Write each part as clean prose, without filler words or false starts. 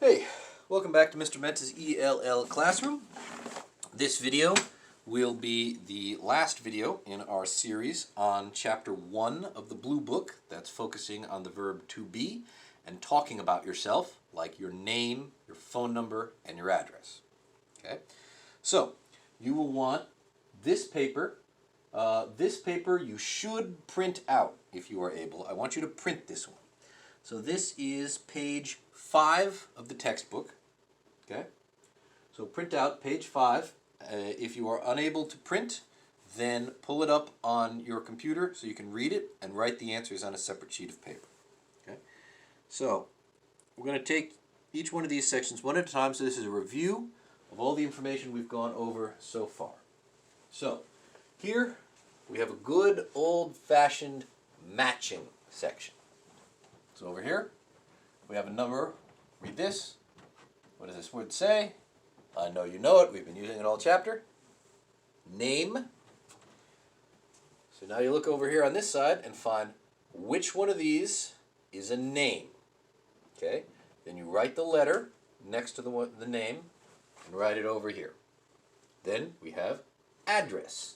Hey, welcome back to Mr. Mentz's ELL Classroom. This video will be the last video in our series on Chapter 1 of the Blue Book that's focusing on the verb to be and talking about yourself, like your name, your phone number, and your address. Okay? So, you will want this paper. This paper you should print out if you are able. I want you to print this one. So this is page 5 of the textbook. Okay? So print out page 5. If you are unable to print, then pull it up on your computer so you can read it and write the answers on a separate sheet of paper. Okay? So we're going to take each one of these sections one at a time. So this is a review of all the information we've gone over so far. So here we have a good old-fashioned matching section. So over here, we have a number. Read this. What does this word say? I know you know it. We've been using it all chapter. Name. So now you look over here on this side and find which one of these is a name. Okay? Then you write the letter next to the name and write it over here. Then we have address.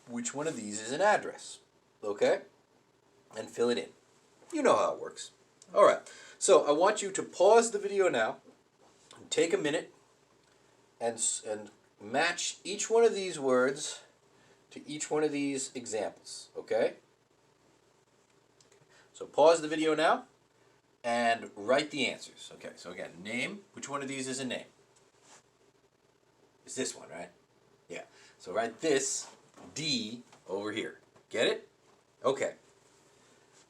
Which one of these is an address? Okay? And fill it in. You know how it works. All right. So I want you to pause the video now and take a minute and match each one of these words to each one of these examples. Okay? So pause the video now and write the answers. Okay. So again, name. Which one of these is a name? It's this one, right? Yeah. So write this D over here. Get it? Okay.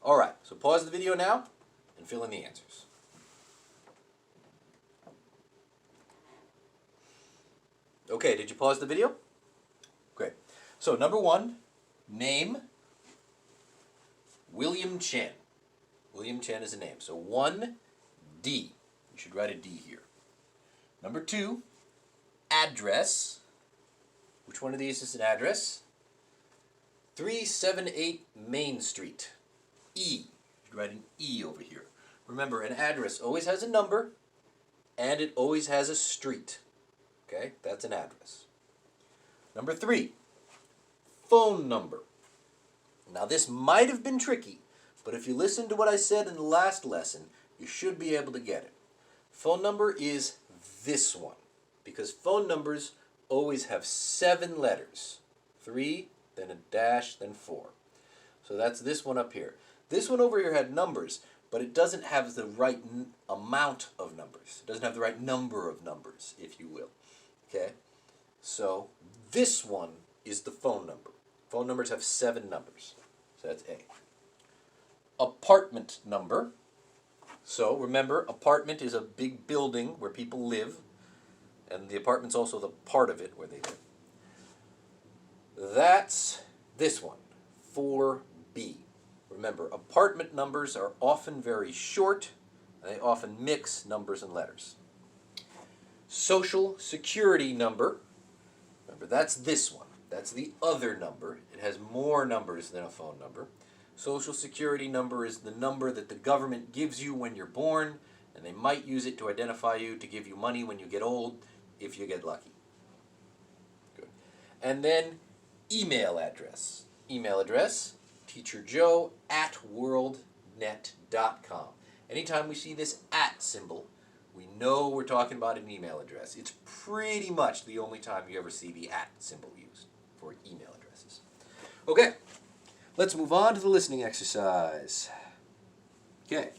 All right, so pause the video now and fill in the answers. Okay, did you pause the video? Great. So number 1, name, William Chen. William Chen is a name. So 1D. You should write a D here. Number 2, address. Which one of these is an address? 378 Main Street. E. You should write an E over here. Remember, an address always has a number, and it always has a street. Okay, that's an address. Number 3, phone number. Now this might have been tricky, but if you listen to what I said in the last lesson, you should be able to get it. Phone number is this one, because phone numbers always have 7 letters. 3, then a dash, then 4. So that's this one up here. This one over here had numbers, but it doesn't have the right amount of numbers. It doesn't have the right number of numbers, if you will. Okay? So this one is the phone number. Phone numbers have 7 numbers. So that's A. Apartment number. So remember, apartment is a big building where people live, and the apartment's also the part of it where they live. That's this one, 4B. Remember, apartment numbers are often very short, and they often mix numbers and letters. Social security number. Remember, that's this one. That's the other number. It has more numbers than a phone number. Social security number is the number that the government gives you when you're born, and they might use it to identify you to give you money when you get old, if you get lucky. Good. And then email address. Email address, teacherjoe@worldnet.com. Anytime we see this @ symbol, we know we're talking about an email address. It's pretty much the only time you ever see the @ symbol used for email addresses. Okay, let's move on to the listening exercise. Okay.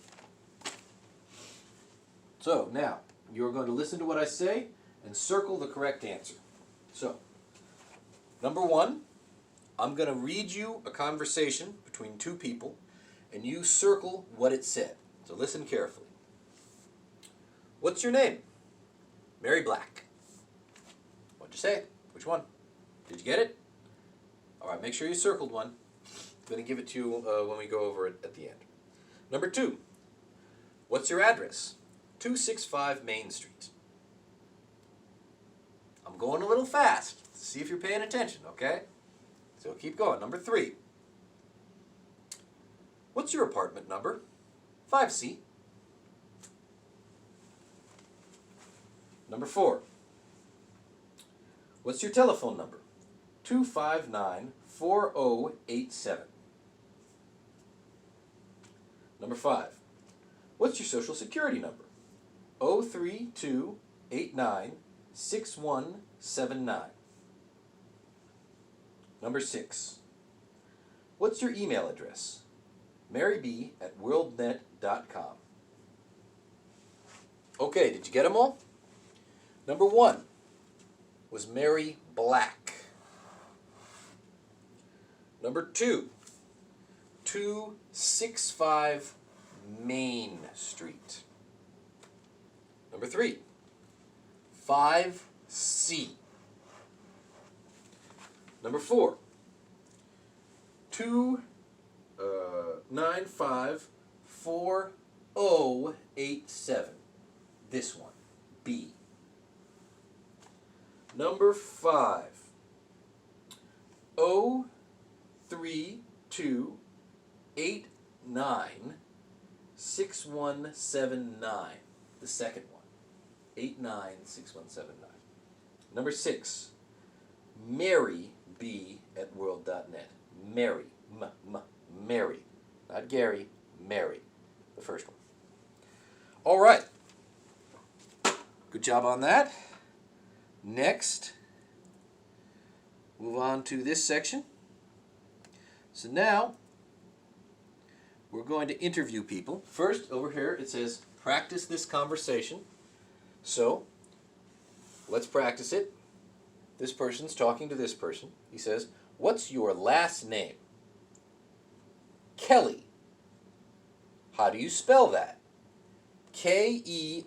So now, you're going to listen to what I say and circle the correct answer. So, number 1, I'm going to read you a conversation between 2 people, and you circle what it said. So listen carefully. What's your name? Mary Black. What'd you say? Which one? Did you get it? All right, make sure you circled one. I'm going to give it to you when we go over it at the end. Number 2, what's your address? 265 Main Street. I'm going a little fast. See if you're paying attention, okay? So keep going. Number 3. What's your apartment number? 5C. Number 4. What's your telephone number? 259-4087. Number 5. What's your social security number? 032896179. Number 6. What's your email address? maryb@worldnet.com. Okay, did you get them all? Number 1 was Mary Black. Number 2, 265 Main Street. Number 3, 5C. Number 4, 2954087. This one, B. Number 5, 032896179. The second one, 896179. Number 6, maryb@world.net. Mary, Mary, not Gary, Mary, the first one. All right. Good job on that. Next, move on to this section. So now, we're going to interview people. First, over here, it says, practice this conversation. So, let's practice it. This person's talking to this person. He says, what's your last name? Kelly. How do you spell that? Kelly.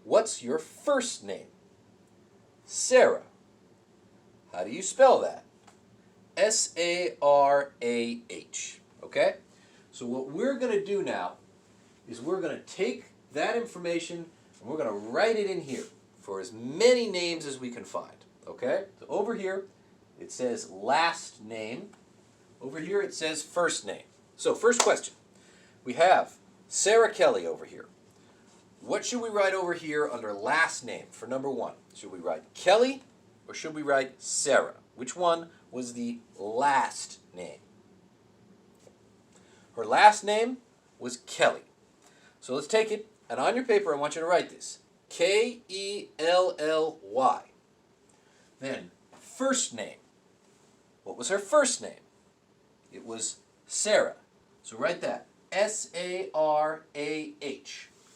What's your first name? Sarah. How do you spell that? Sarah. Okay? So what we're going to do now is we're going to take that information and we're going to write it in here for as many names as we can find. Okay? So over here it says last name. Over here it says first name. So first question. We have Sarah Kelly over here. What should we write over here under last name for number 1? Should we write Kelly or should we write Sarah? Which one was the last name? Her last name was Kelly. So let's take it, and on your paper I want you to write this. Kelly. Then, first name. What was her first name? It was Sarah. So write that. Sarah.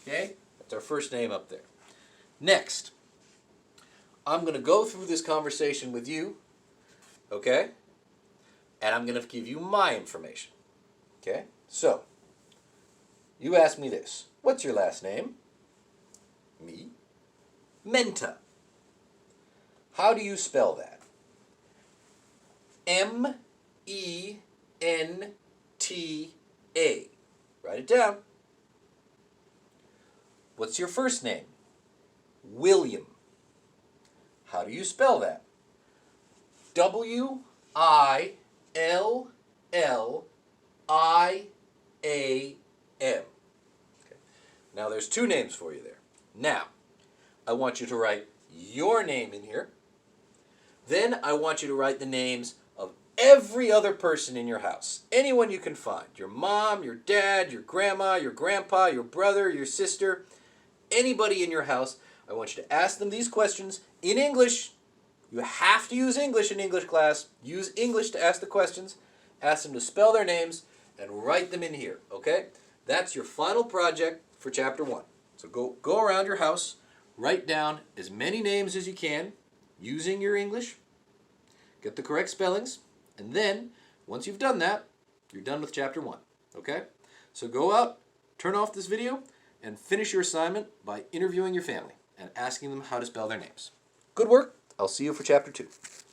Okay? That's our first name up there. Next, I'm going to go through this conversation with you, okay? And I'm going to give you my information, okay? So, you ask me this. What's your last name? Me. Menta. How do you spell that? M-E-N-T-A. Write it down. What's your first name? William. How do you spell that? W-I-L-L-I-A-M. Okay. Now there's 2 names for you there. Now, I want you to write your name in here. Then I want you to write the names of every other person in your house. Anyone you can find. Your mom, your dad, your grandma, your grandpa, your brother, your sister. Anybody in your house. I want you to ask them these questions in English. You have to use English in English class. Use English to ask the questions. Ask them to spell their names and write them in here, okay? That's your final project for Chapter 1. So go around your house, write down as many names as you can using your English, get the correct spellings, and then, once you've done that, you're done with Chapter 1, okay? So go out, turn off this video, and finish your assignment by interviewing your family and asking them how to spell their names. Good work. I'll see you for Chapter 2.